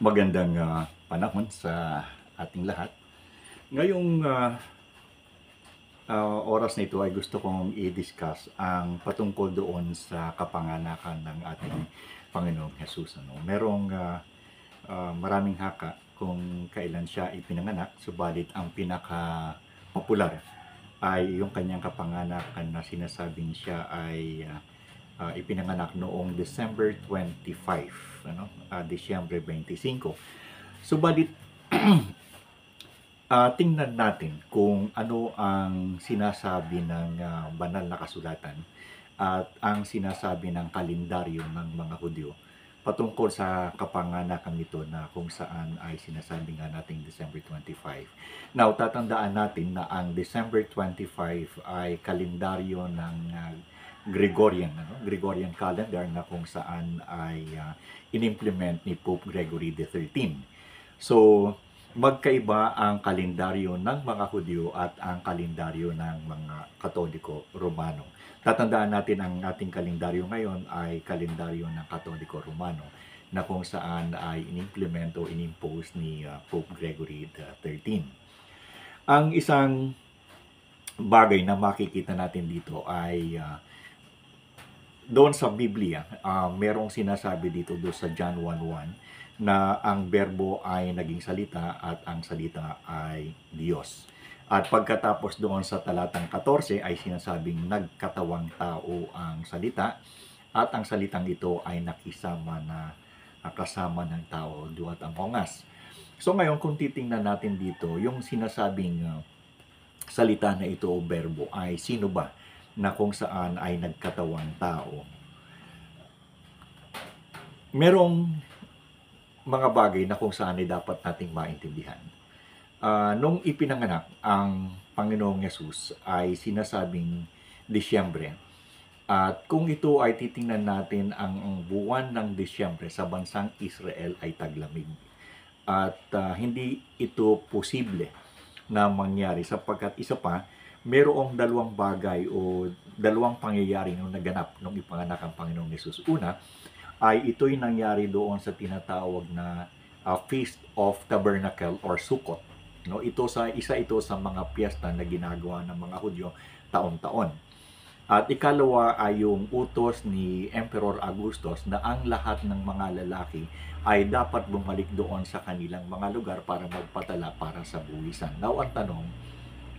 Magandang panahon sa ating lahat. Ngayong oras na ito ay gusto kong i-discuss ang patungkol doon sa kapanganakan ng ating Panginoong Jesus. Merong maraming haka kung kailan siya ipinanganak, subalit ang pinaka-popular ay yung kanyang kapanganakan na sinasabing siya ay ipinanganak noong December 25, Disyembre 25. Subalit, tingnan natin kung ano ang sinasabi ng banal na kasulatan at ang sinasabi ng kalendaryo ng mga Hudyo patungkol sa kapanganakan nito na kung saan ay sinasabi nga nating December 25. Now, tatandaan natin na ang December 25 ay kalendaryo ng Gregorian calendar na kung saan ay inimplement ni Pope Gregory XIII. So, magkaiba ang kalendaryo ng mga Hudyo at ang kalendaryo ng mga Katoliko Romano. Tatandaan natin ang ating kalendaryo ngayon ay kalendaryo ng Katoliko Romano na kung saan ay inimplement o inimpose ni Pope Gregory XIII. Ang isang bagay na makikita natin dito ay doon sa Biblia, merong sinasabi dito doon sa John 1:1 na ang berbo ay naging salita at ang salita ay Diyos. At pagkatapos doon sa talatang 14 ay sinasabing nagkatawang tao ang salita at ang salitang ito ay nakisama na kasama ng tao duat among us. So ngayon kung titingnan natin dito, yung sinasabing salita na ito o berbo ay sino ba na kung saan ay nagkatawang tao? Merong mga bagay na kung saan ay dapat nating maintindihan. Nung ipinanganak ang Panginoong Yesus ay sinasabing Disyembre. At kung ito ay titingnan natin, ang buwan ng Disyembre sa bansang Israel ay taglamig. At hindi ito posible na mangyari sapagkat isa pa, merong dalawang bagay o dalawang pangyayari nung naganap nung ipanganak ang Panginoong Yesus. Una, ay ito'y nangyari doon sa tinatawag na Feast of Tabernacle or Sukkot. Isa ito sa mga piyesta na ginagawa ng mga Hudyo taon-taon. At ikalawa ay yung utos ni Emperor Augustus na ang lahat ng mga lalaki ay dapat bumalik doon sa kanilang mga lugar para magpatala para sa buwisan. Now, ang tanong,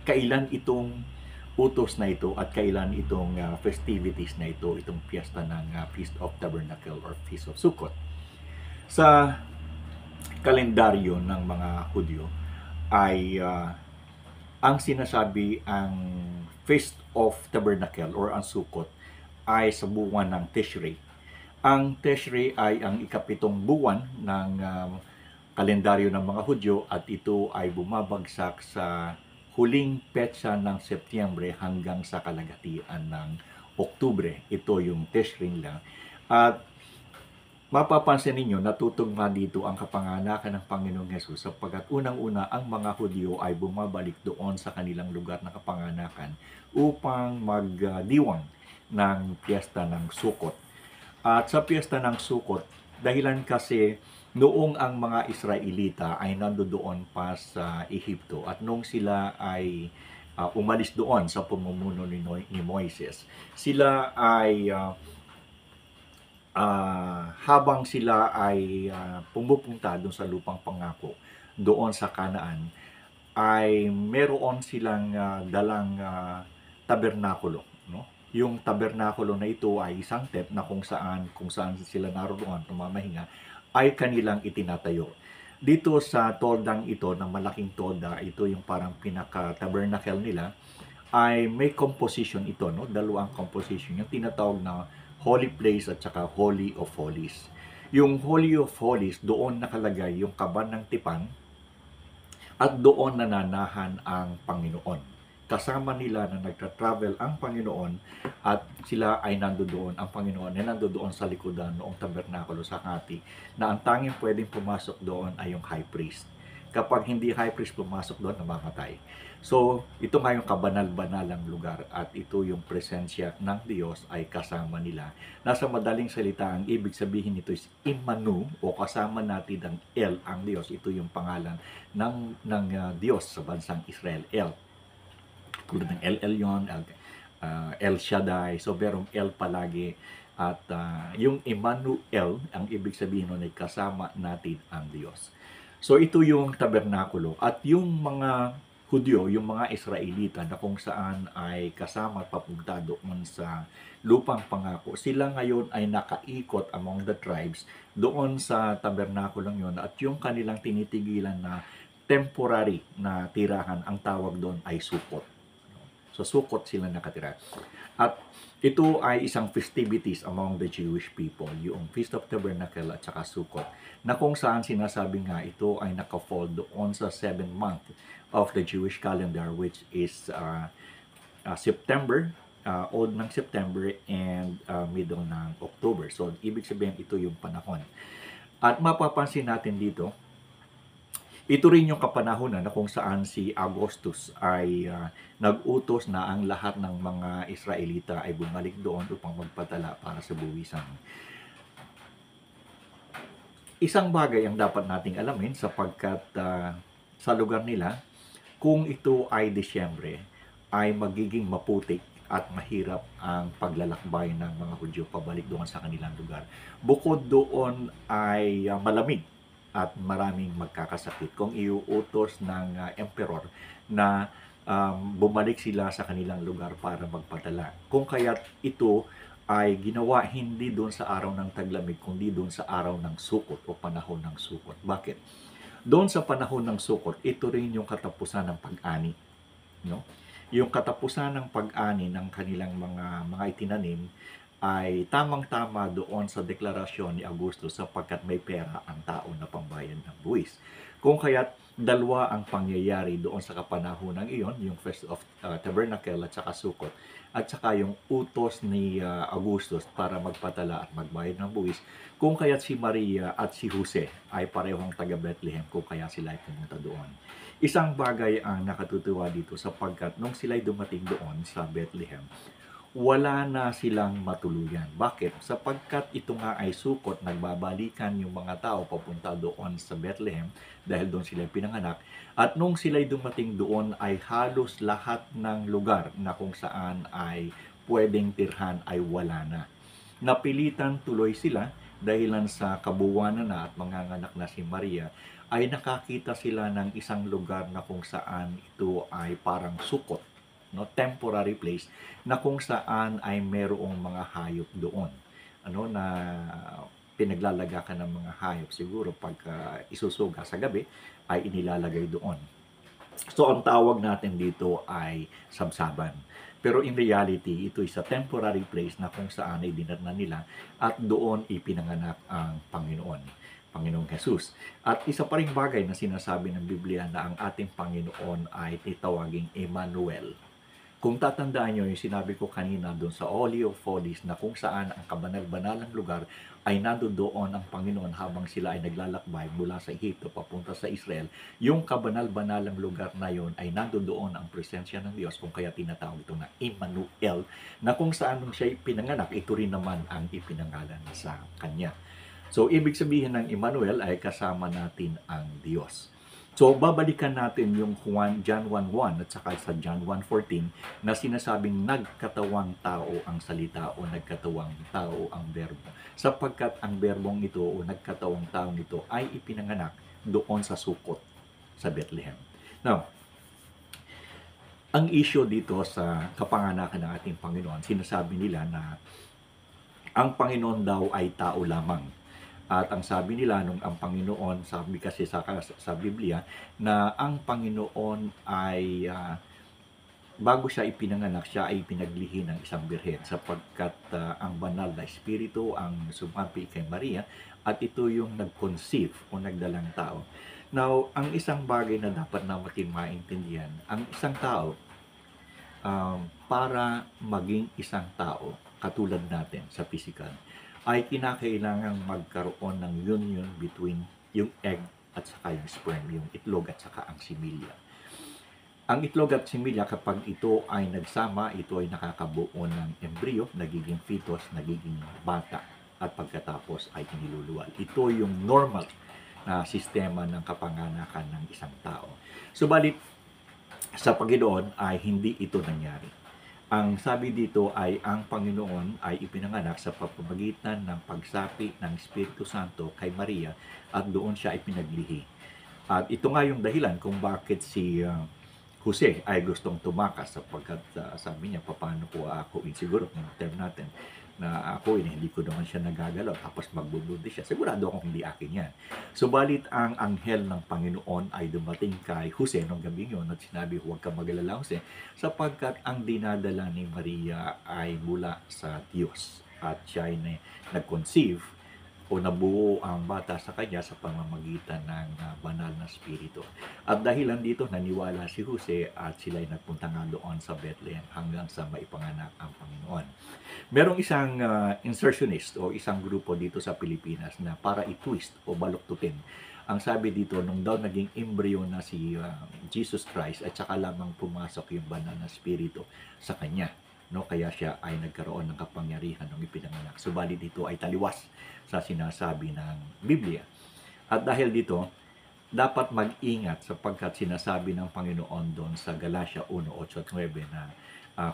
kailan itong utos na ito at kailan itong festivities na ito, itong piyesta ng Feast of Tabernacle or Feast of Sukkot? Sa kalendaryo ng mga Hudyo ay ang sinasabi ang Feast of Tabernacle or ang Sukkot ay sa buwan ng Tishrei. Ang Tishrei ay ang ikapitong buwan ng kalendaryo ng mga Hudyo at ito ay bumabagsak sa huling petsa ng Setyembre hanggang sa kalagatian ng Oktubre. Ito yung Tishrei lang. At mapapansin ninyo, natutugma dito ang kapanganakan ng Panginoong Hesus sapagkat unang-una ang mga Hudyo ay bumabalik doon sa kanilang lugar na kapanganakan upang magdiwang ng piyesta ng Sukkot. At sa piyesta ng Sukkot, dahilan kasi noong ang mga Israelita ay nandoon pa sa Ehipto at noong sila ay umalis doon sa pamumuno ni Moises, sila ay habang sila ay pumupunta doon sa lupang pangako doon sa Kanaan, ay meron silang dalang tabernakulo, no? Yung tabernakulo na ito ay isang tent na kung saan sila naroon pumamahinga ay kanilang itinatayo. Dito sa toldang ito, na malaking tolda, ito yung parang pinaka-tabernacle nila, ay may composition ito, no? Dalawang composition, yung tinatawag na Holy Place at saka Holy of Holies. Yung Holy of Holies, doon nakalagay yung kaban ng tipan at doon nananahan ang Panginoon. Kasama nila na nagtra-travel ang Panginoon at sila ay nandoon, ang Panginoon ay nandoon sa likodan noong tabernakulo sa hati, na ang tanging pwedeng pumasok doon ay yung high priest. Kapag hindi high priest pumasok doon, namamatay. So, ito nga yung kabanal-banalang lugar at ito yung presensya ng Diyos ay kasama nila. Nasa madaling salita, ang ibig sabihin nito is Imanu o kasama natin ang El, ang Diyos. Ito yung pangalan ng Diyos sa bansang Israel, El. Tulad ng El Elyon, El Shaddai. So, merong El palagi. At yung Emmanuel, ang ibig sabihin nun ay kasama natin ang Diyos. So, ito yung tabernakulo. At yung mga Hudyo, yung mga Israelita na kung saan ay kasama at papunta doon sa lupang pangako, sila ngayon ay nakaikot among the tribes doon sa tabernakulong yun at yung kanilang tinitigilan na temporary na tirahan, ang tawag doon ay Sukot. So, Sukot sila nakatira. At ito ay isang festivities among the Jewish people, yung Feast of Tabernacle at saka Sukkot, na kung saan sinasabi nga ito ay nakafall doon sa 7th month of the Jewish calendar, which is September, old ng September and middle ng October. So, ibig sabihin ito yung panahon. At mapapansin natin dito, ito rin yung kapanahonan na kung saan si Augustus ay nag-utos na ang lahat ng mga Israelita ay bumalik doon upang magpadala para sa buwisan. Isang bagay ang dapat nating alamin sapagkat sa lugar nila, kung ito ay Disyembre, ay magiging maputik at mahirap ang paglalakbay ng mga Hudyo pabalik doon sa kanilang lugar. Bukod doon ay malamig at maraming magkakasakit kung iuutos ng emperor na bumalik sila sa kanilang lugar para magpadala. Kung kaya't ito ay ginawa hindi doon sa araw ng taglamig, kundi doon sa araw ng Sukot o panahon ng Sukot. Bakit? Doon sa panahon ng Sukot, ito rin yung katapusan ng pag-ani. No? Yung katapusan ng pag-ani ng kanilang mga itinanim ay tamang-tama doon sa deklarasyon ni Augustus sapagkat may pera ang tao na pambayad ng buwis. Kung kaya't dalawa ang pangyayari doon sa kapanahonang iyon, yung Feast of Tabernacle at saka Sukkot, at saka yung utos ni Augustus para magpatala at magbayad ng buwis, kung kaya't si Maria at si Jose ay parehong taga Bethlehem kung kaya sila ay pumunta doon. Isang bagay ang nakatutuwa dito sapagkat nung sila ay dumating doon sa Bethlehem, wala na silang matuluyan. Bakit? Sapagkat ito nga ay Sukot, nagbabalikan yung mga tao papunta doon sa Bethlehem dahil doon sila pinanganak. At nung sila'y dumating doon ay halos lahat ng lugar na kung saan ay pwedeng tirhan ay wala na. Napilitan tuloy sila dahilan sa kabuwanan na at manganganak na si Maria ay nakakita sila ng isang lugar na kung saan ito ay parang Sukot, no, temporary place na kung saan ay merong mga hayop doon, na pinaglalagakan ng mga hayop siguro pagka isusuga sa gabi ay inilalagay doon. So ang tawag natin dito ay sabsaban. Pero in reality, ito is a temporary place na kung saan ay dinarna nila at doon ipinanganak ang Panginoong Jesus. At isa pa ring bagay na sinasabi ng Biblia na ang ating Panginoon ay titawaging Emmanuel. Kung tatandaan nyo yung sinabi ko kanina doon sa Holy of Holies na kung saan ang kabanal-banalang lugar ay nandoon ang Panginoon habang sila ay naglalakbay mula sa Ehipto papunta sa Israel, yung kabanal-banalang lugar na yon ay nandoon ang presensya ng Diyos kung kaya tinatawag ito na Emmanuel, na kung saan nung siya pinanganak, ito rin naman ang ipinangalan sa kanya. So, ibig sabihin ng Emmanuel ay kasama natin ang Diyos. So, babalikan natin yung John 1:1 at saka sa John 1:14 na sinasabing nagkatawang tao ang salita o nagkatawang tao ang berbo. Sapagkat ang berbong ito o nagkatawang taong ito ay ipinanganak doon sa Sukot, sa Bethlehem. Now, ang issue dito sa kapanganakan ng ating Panginoon, sinasabi nila na ang Panginoon daw ay tao lamang. At ang sabi nila nung ang Panginoon, sabi kasi sa Biblia, na ang Panginoon ay bago siya ipinanganak, siya ay pinaglihi ng isang birhen sapagkat ang banal na espiritu ang sumampi kay Maria at ito yung nag-conceive o nagdalang tao. Now, ang isang bagay na dapat natin maintindihan, ang isang tao, para maging isang tao, katulad natin sa physical, ay kinakailangang magkaroon ng union between yung egg at saka yung sperm, yung itlog at saka ang similya. Ang itlog at similya, kapag ito ay nagsama, ito ay nakakabuo ng embryo, nagiging fetus, nagiging bata, at pagkatapos ay iniluluwal. Ito yung normal na sistema ng kapanganakan ng isang tao. Subalit, sa Panginoon ay hindi ito nangyari. Ang sabi dito ay ang Panginoon ay ipinanganak sa pamamagitan ng pagsapi ng Espiritu Santo kay Maria at doon siya ay pinaglihi. At ito nga yung dahilan kung bakit si Jose ay gustong tumakas sapagkat sabi niya, paano ko akuin siguro yung term natin na akuin, hindi ko naman siya nagagalaw tapos magbubunti siya. Sigurado akong hindi akin yan. Subalit ang anghel ng Panginoon ay dumating kay Jose nung gabi yun at sinabi, huwag ka mag-alala, Jose, sapagkat ang dinadala ni Maria ay mula sa Diyos at siya ay nag-conceive o nabuo ang bata sa kanya sa pamamagitan ng banal na spirito. At dahilan dito, naniwala si Jose at sila ay nagpunta nga doon sa Bethlehem hanggang sa maipanganak ang Panginoon. Merong isang insertionist o isang grupo dito sa Pilipinas na para i-twist o baluktutin. Ang sabi dito, nung daw naging embryo na si Jesus Christ at saka lamang pumasok yung banal na spirito sa kanya. No, kaya siya ay nagkaroon ng kapangyarihan nung ipinanganak. Subalit dito ay taliwas sa sinasabi ng Biblia. At dahil dito, dapat mag-ingat sapagkat sinasabi ng Panginoon doon sa Galatia 1:8-9 na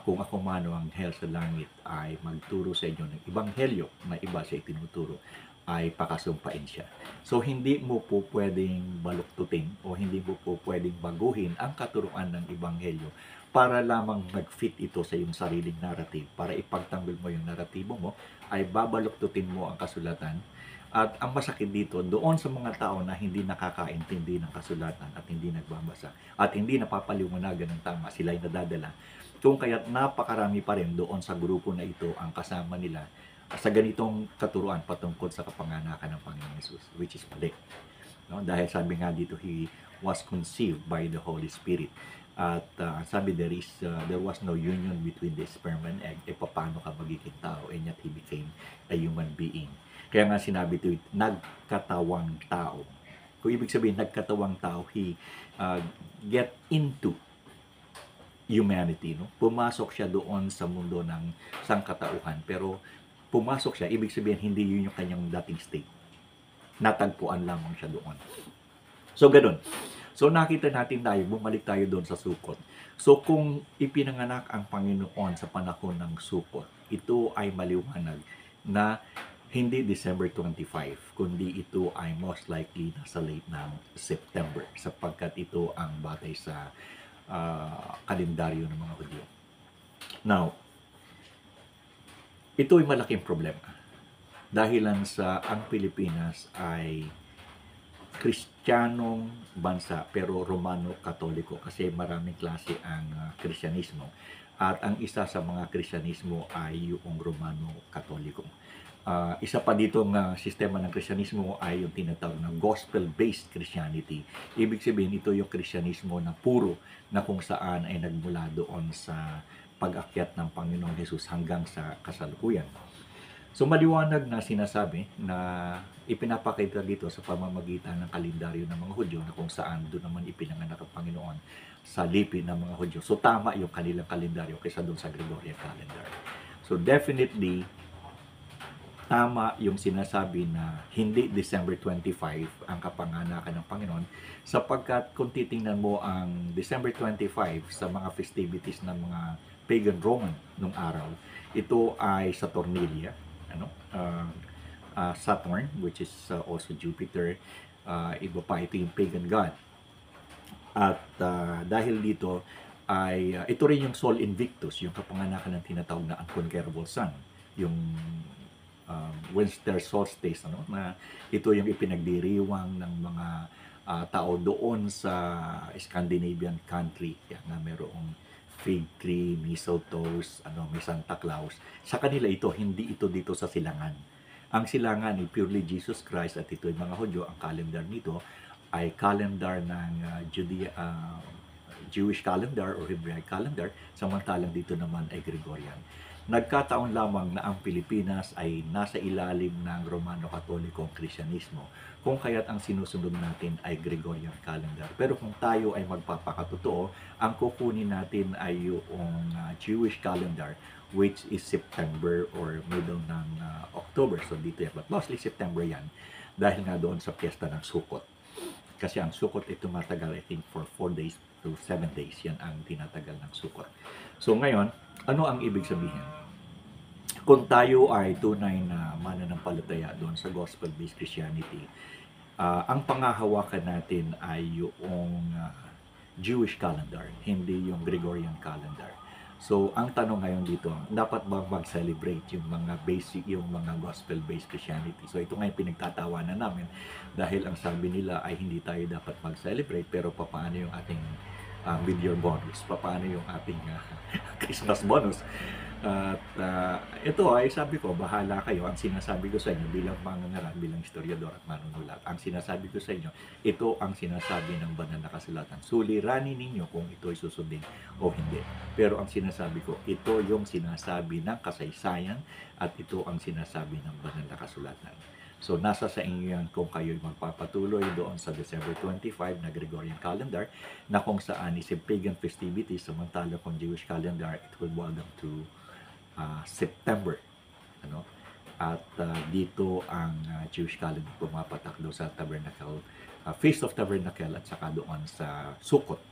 kung ako mano ang anghel sa langit ay magturo sa inyo ng ebanghelyo na iba siya itinuturo, ay pakasumpain siya. So, hindi mo po pwedeng baluktutin o hindi mo po pwedeng baguhin ang katuruan ng ebanghelyo para lamang mag-fit ito sa iyong sariling narrative. Para ipagtanggol mo yung naratibo mo, ay babaluktutin mo ang kasulatan. At ang masakit dito, doon sa mga tao na hindi nakakaintindi ng kasulatan at hindi nagbabasa at hindi napapaliwanagan ng tama, sila ay nadadala. Kung kaya't napakarami pa rin doon sa grupo na ito ang kasama nila sa ganitong katuruan patungkol sa kapanganakan ng Panginoon Jesus, which is mali. No? Dahil sabi nga dito, He was conceived by the Holy Spirit. At sabi there was no union between the sperm and egg. Paano ka magiging tao? And yet He became a human being. Kaya nga sinabi ito, nagkatawang tao. Kung ibig sabihin, nagkatawang tao, He get into humanity. No? Pumasok siya doon sa mundo ng sangkatauhan. Pero pumasok siya, ibig sabihin, hindi yun yung kanyang dating state. Natagpuan lamang siya doon. So, ganun. So, nakita natin tayo, bumalik tayo doon sa Sukot. So, kung ipinanganak ang Panginoon sa panahon ng Sukot, ito ay maliwanag na hindi December 25, kundi ito ay most likely nasa late ng September, sapagkat ito ang batay sa kalendaryo ng mga Hudyo. Now, ito ay malaking problema. Dahilan sa ang Pilipinas ay Kristiyanong bansa pero Romano-Katoliko kasi maraming klase ang Kristyanismo. At ang isa sa mga Kristyanismo ay yung Romano-Katoliko. Isa pa ditong sistema ng Kristyanismo ay yung tinatawag na gospel-based Christianity. Ibig sabihin, ito yung Kristyanismo na puro na kung saan ay nagmula doon sa pag-akyat ng Panginoong Jesus hanggang sa kasalukuyan. So maliwanag na sinasabi na ipinapakita dito sa pamamagitan ng kalendaryo ng mga Hudyo na kung saan doon naman ipinanganak ang Panginoon sa lipi ng mga Hudyo. So tama yung kanilang kalendaryo kaysa doon sa Gregorian calendar. So definitely tama yung sinasabi na hindi December 25 ang kapanganakan ng Panginoon sapagkat kung titingnan mo ang December 25 sa mga festivities ng mga pagan Roman nung araw, ito ay Saturnalia, Saturn, which is also Jupiter, iba pa, ito yung pagan god. At dahil dito ay ito rin yung Sol Invictus, yung kapanganakan ng tinatawag na unconquerable sun, yung winter solstice, na ito yung ipinagdiriwang ng mga tao doon sa Scandinavian country, kaya nga merong fig tree, mistletoes, may Santa Claus. Sa kanila ito, hindi ito dito sa silangan. Ang silangan ay purely Jesus Christ at ito yung mga Hudyo. Ang calendar nito ay calendar ng Jewish calendar or Hebraic calendar, samantalang dito naman ay Gregorian. Nagkataon lamang na ang Pilipinas ay nasa ilalim ng Romano-Katolikong Krisyanismo, kung kaya't ang sinusunod natin ay Gregorian calendar. Pero kung tayo ay magpapakatotoo, ang kukunin natin ay yung Jewish calendar, which is September or middle ng October. So dito yan, but mostly September yan, dahil nga doon sa piyesta ng Sukkot. Kasi ang Sukkot ay tumatagal, I think, for 4 days to 7 days. Yan ang tinatagal ng Sukkot. So ngayon, ano ang ibig sabihin? Kung tayo ay tunay na mananampalataya doon sa gospel-based Christianity, ang pangahawakan natin ay yung Jewish calendar, hindi yung Gregorian calendar. So, ang tanong ngayon dito, dapat ba mag-celebrate yung mga basic, yung mga gospel-based Christianity? So, ito nga yung pinagtatawanan namin dahil ang sabi nila ay hindi tayo dapat mag-celebrate, pero paano yung ating with your bonus? Paano yung ating Christmas bonus? At ito ay sabi ko, bahala kayo. Ang sinasabi ko sa inyo bilang mangangaral, bilang historiador at manunulat, ang sinasabi ko sa inyo, ito ang sinasabi ng banal na kasulatan. Suliranin ninyo kung ito ay susundin o hindi. Pero ang sinasabi ko, ito yung sinasabi ng kasaysayan at ito ang sinasabi ng banal na kasulatan. So, nasa sa inyo yan kung kayo'y magpapatuloy doon sa December 25 na Gregorian calendar na kung saan is a pagan festivity, samantala kung Jewish calendar, it will belong to September. Ano? At dito ang Jewish calendar pumapatak doon sa Tabernacle, Feast of Tabernacle at saka doon sa Sukkot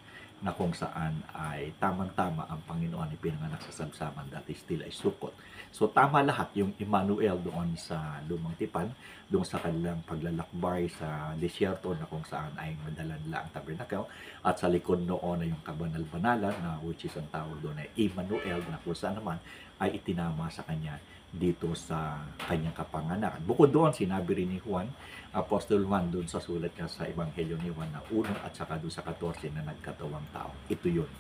na kung saan ay tamang-tama ang Panginoon ay pinanganak sa sabsaman, that is still ay Sukkot. So tama lahat yung Emmanuel doon sa Lumang Tipan, doon sa kanilang paglalakbay sa disyerto na kung saan ay madalan lang ang tabernacle, at sa likod noon ay yung kabanal-banalan na which is ang tawag doon ay Emmanuel na kung saan naman ay itinama sa kanya dito sa kanyang kapanganakan. Bukod doon, sinabi rin ni Juan, Apostol Juan doon sa sulat niya sa Ebanghelyo ni Juan na 1 at saka doon sa 14 na nagkatawang tao. Ito yun.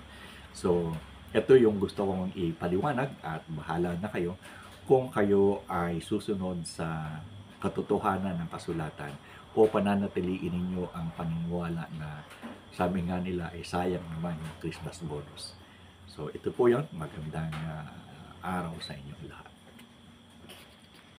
So, ito yung gusto kong ipaliwanag at bahala na kayo kung kayo ay susunod sa katotohanan ng kasulatan o pananatiliin ninyo ang paniniwala na sabi nga nila ay sayang naman yung Christmas bonus. So, ito po yun. Magandang araw sa inyong lahat.